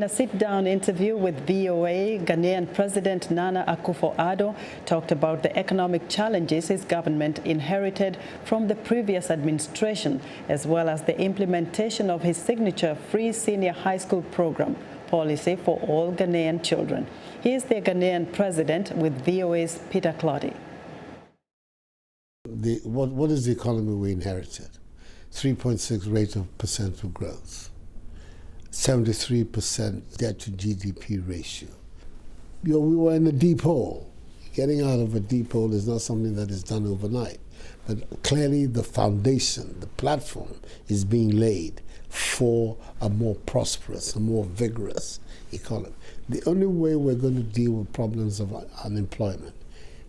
In a sit-down interview with VOA, Ghanaian President Nana Akufo-Addo talked about the economic challenges his government inherited from the previous administration, as well as the implementation of his signature free senior high school program policy for all Ghanaian children. Here's the Ghanaian president with VOA's Peter Clottey. What is the economy we inherited? 3.6 rate of percent of growth. 73% debt to GDP ratio. We were in a deep hole. Getting out of a deep hole is not something that is done overnight. But clearly the foundation, the platform is being laid for a more prosperous, a more vigorous economy. The only way we're going to deal with problems of unemployment,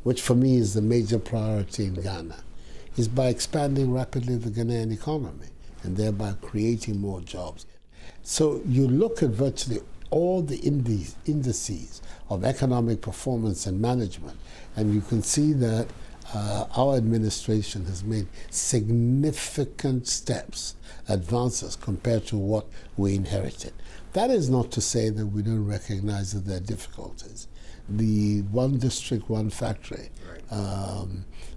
which for me is the major priority in Ghana, is by expanding rapidly the Ghanaian economy and thereby creating more jobs. So you look at virtually all the indices of economic performance and management, and you can see that our administration has made significant steps, advances compared to what we inherited. That is not to say that we don't recognize that there are difficulties. The one district, one factory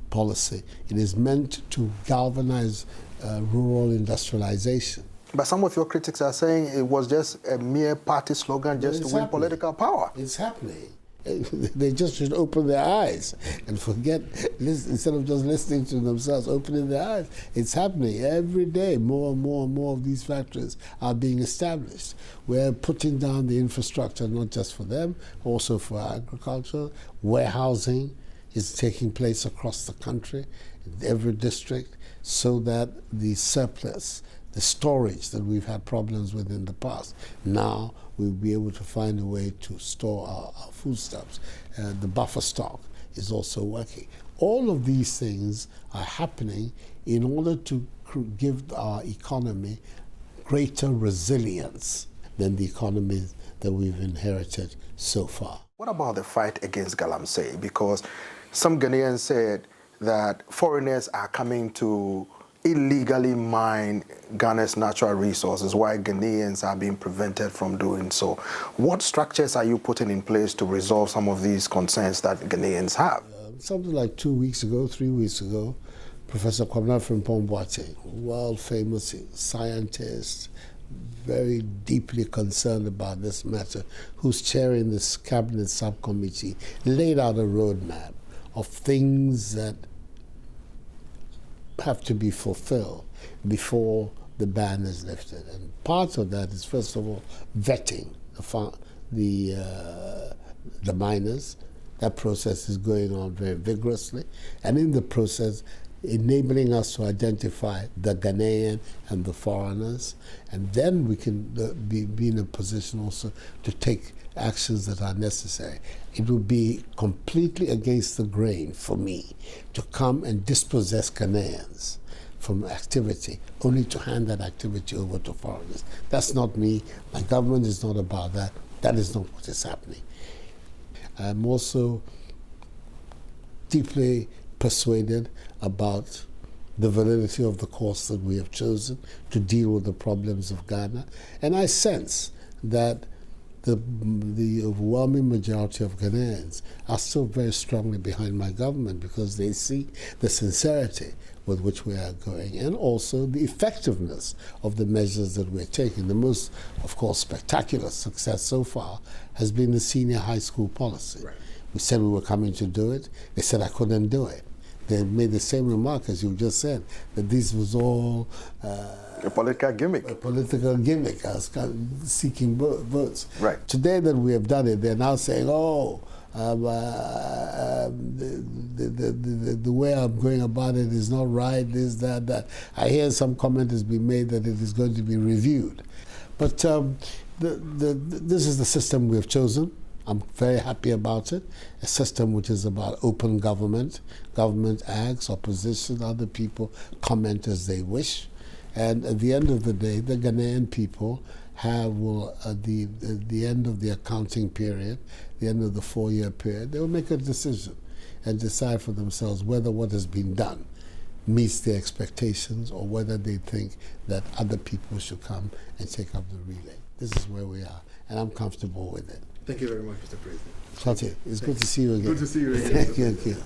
policy, it is meant to galvanize rural industrialization. But some of your critics are saying it was just a mere party slogan just to win political power. It's happening. They just should open their eyes and forget, instead of just listening to themselves, opening their eyes. It's happening every day. More and more and more of these factories are being established. We're putting down the infrastructure, not just for them, also for agriculture. Warehousing is taking place across the country, in every district, so that the surplus, the storage that we've had problems with in the past, now we'll be able to find a way to store our foodstuffs. The buffer stock is also working. All of these things are happening in order to give our economy greater resilience than the economies that we've inherited so far. What about the fight against galamsey? Because some Ghanaians said that foreigners are coming to illegally mine Ghana's natural resources, while Ghanaians are being prevented from doing so. What structures are you putting in place to resolve some of these concerns that Ghanaians have? Something like 3 weeks ago, Professor Kwabena Frimpong-Boateng, world-famous scientist, very deeply concerned about this matter, who's chairing this cabinet subcommittee, laid out a roadmap of things that have to be fulfilled before the ban is lifted. And part of that is, first of all, vetting the miners. That process is going on very vigorously. And in the process, enabling us to identify the Ghanaian and the foreigners. And then we can be in a position also to take actions that are necessary. It would be completely against the grain for me to come and dispossess Ghanaians from activity, only to hand that activity over to foreigners. That's not me. My government is not about that. That is not what is happening. I'm also deeply persuaded about the validity of the course that we have chosen to deal with the problems of Ghana. And I sense that the overwhelming majority of Ghanaians are still very strongly behind my government because they see the sincerity with which we are going and also the effectiveness of the measures that we're taking. The most, of course, spectacular success so far has been the senior high school policy. Right. We said we were coming to do it. They said I couldn't do it. They made the same remark as you just said, that this was all a political gimmick. A political gimmick. I was seeking votes. Right. Today that we have done it, they're now saying, oh, the way I'm going about it is not right, this, that. I hear some comment has been made that it is going to be reviewed. But this is the system we have chosen. I'm very happy about it. A system which is about open government. Government acts, opposition, other people comment as they wish. And at the end of the day, the Ghanaian people will, at the end of the accounting period, the end of the 4-year period, they will make a decision and decide for themselves whether what has been done meets their expectations or whether they think that other people should come and take up the relay. this is where we are, and I'm comfortable with it. Thank you very much, Mr. President. Clottey, it's good to see you again. Good to see you again. Thank you.